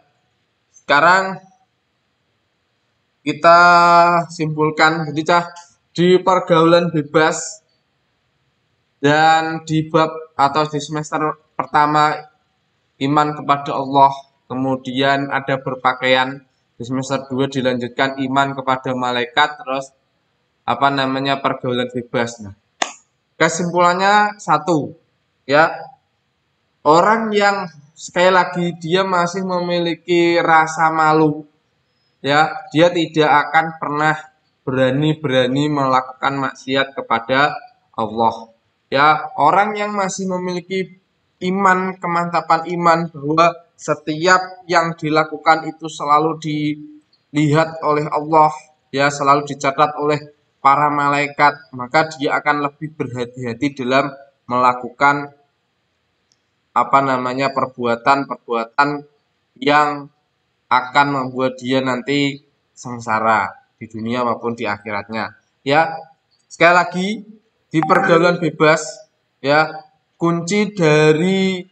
Sekarang kita simpulkan, jadi di pergaulan bebas dan di bab atau di semester pertama iman kepada Allah, kemudian ada berpakaian. Di semester 2 dilanjutkan iman kepada malaikat, terus pergaulan bebas. Nah, kesimpulannya satu, ya, orang yang sekali lagi dia masih memiliki rasa malu, ya, dia tidak akan pernah berani-berani melakukan maksiat kepada Allah. Ya, orang yang masih memiliki iman, kemantapan iman bahwa setiap yang dilakukan itu selalu dilihat oleh Allah, ya, selalu dicatat oleh para malaikat, maka dia akan lebih berhati-hati dalam melakukan perbuatan-perbuatan yang akan membuat dia nanti sengsara di dunia maupun di akhiratnya. Ya, sekali lagi di pergaulan bebas, ya, kunci dari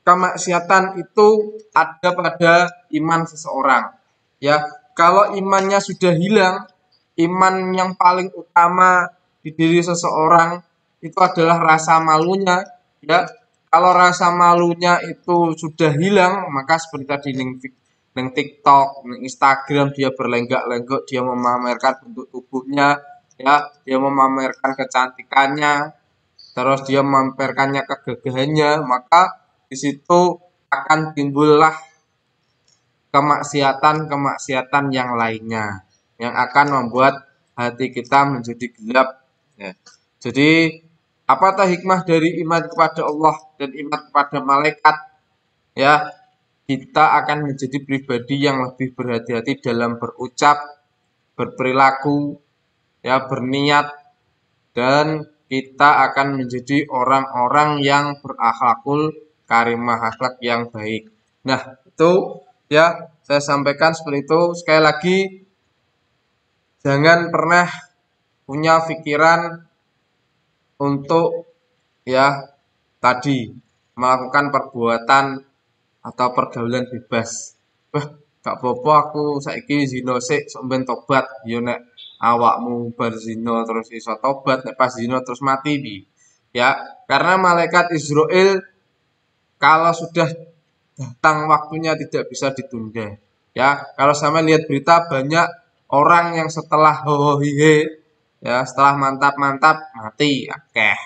kemaksiatan itu ada pada iman seseorang. Ya, kalau imannya sudah hilang, iman yang paling utama di diri seseorang itu adalah rasa malunya. Ya, kalau rasa malunya itu sudah hilang, maka seperti tadi neng TikTok, neng Instagram dia berlenggak-lenggok, dia memamerkan bentuk tubuhnya, ya, dia memamerkan kecantikannya, terus dia memamerkannya kegagahannya, maka di situ akan timbullah kemaksiatan yang lainnya. yang akan membuat hati kita menjadi gelap. Ya. Jadi apakah hikmah dari iman kepada Allah dan iman kepada malaikat? Ya, kita akan menjadi pribadi yang lebih berhati-hati dalam berucap, berperilaku, ya, berniat, dan kita akan menjadi orang-orang yang berakhlakul karimah, akhlak yang baik. Nah, itu ya saya sampaikan seperti itu. Sekali lagi, jangan pernah punya pikiran untuk ya tadi melakukan perbuatan atau pergaulan bebas. Wah, gak apa-apa aku saiki zina sik sok ben tobat. Ya nek awakmu bar zina terus iso tobat, nek pas zina terus mati bi. Ya, karena malaikat Israel kalau sudah datang waktunya tidak bisa ditunda. Ya, kalau sama lihat berita banyak orang yang setelah hohohihe ya, setelah mantap-mantap mati akeh.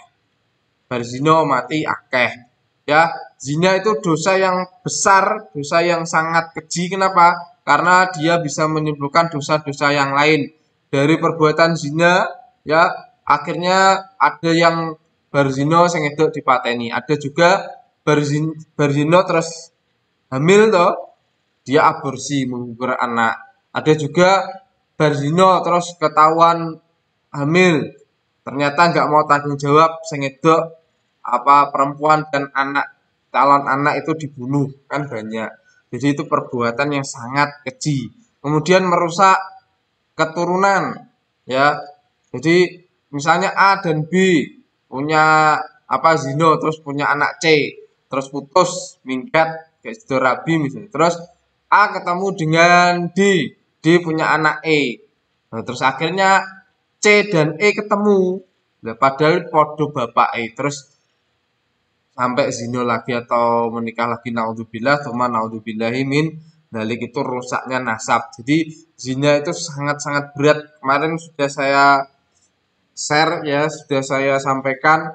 Bar zina mati akeh. Ya, zina itu dosa yang besar, dosa yang sangat keji. Kenapa? Karena dia bisa menimbulkan dosa-dosa yang lain. Dari perbuatan zina, ya, akhirnya ada yang berzina sing edok dipateni. Ada juga berzina terus hamil toh, dia aborsi menggugur anak. Ada juga berzina terus ketahuan hamil. Ternyata nggak mau tanggung jawab sing edok apa perempuan dan anak calon anak itu dibunuh, kan banyak. Jadi itu perbuatan yang sangat keji. Kemudian merusak keturunan, ya. Jadi misalnya A dan B punya apa zina terus punya anak C, terus putus minggat kayak rabi misalnya. Terus A ketemu dengan D punya anak E. Nah, terus akhirnya C dan E ketemu. Nah, padahal podo bapak E. Terus sampai zina lagi atau menikah lagi, naudzubillah, cuma naudzubillahi min dalik, itu rusaknya nasab. Jadi zina itu sangat-sangat berat. Kemarin sudah saya share ya, sudah saya sampaikan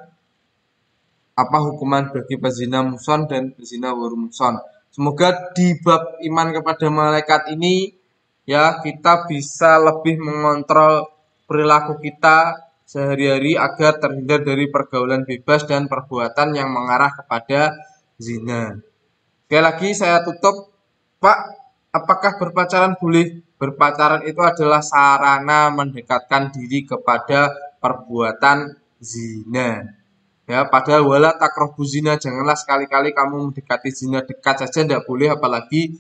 apa hukuman bagi pezina muhsan dan pezina waru muhsan. Semoga di bab iman kepada malaikat ini ya kita bisa lebih mengontrol perilaku kita sehari-hari agar terhindar dari pergaulan bebas dan perbuatan yang mengarah kepada zina. Sekali lagi saya tutup, Pak, apakah berpacaran boleh? Berpacaran itu adalah sarana mendekatkan diri kepada perbuatan zina. Ya, padahal wala takrobu zina, janganlah sekali-kali kamu mendekati zina, dekat saja tidak boleh apalagi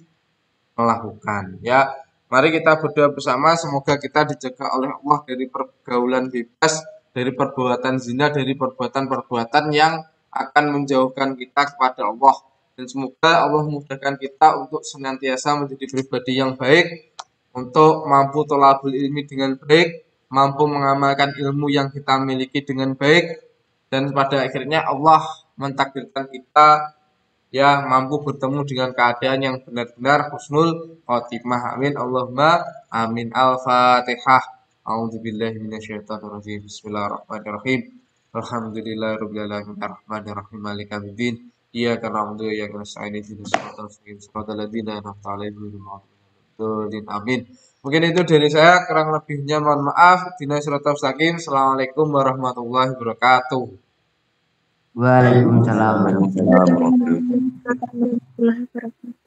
melakukan. Ya, mari kita berdoa bersama, semoga kita dijaga oleh Allah dari pergaulan bebas, dari perbuatan zina, dari perbuatan-perbuatan yang akan menjauhkan kita kepada Allah. Dan semoga Allah memudahkan kita untuk senantiasa menjadi pribadi yang baik, untuk mampu thalabul ilmi dengan baik, mampu mengamalkan ilmu yang kita miliki dengan baik, dan pada akhirnya Allah mentakdirkan kita ya mampu bertemu dengan keadaan yang benar-benar husnul khotimah. Amin Allahumma amin. Al-Fatihah. A'udzubillahi minasyaitonirrajim. Bismillahirrahmanirrahim. Alhamdulillahirabbil alamin arrahmanirrahim maliki yaumiddin. Iyyaka na'budu wa iyyaka nasta'in ihdinas siratal mustaqim siratal ladzina an'amta 'alaihim ghairil maghdubi 'alaihim amin. Mungkin itu dari saya, kurang lebihnya mohon maaf. Ihdinas siratal mustaqim. Assalamualaikum warahmatullahi wabarakatuh. Waalaikumsalam. Waalaikumsalam. Warahmatullahi wabarakatuh.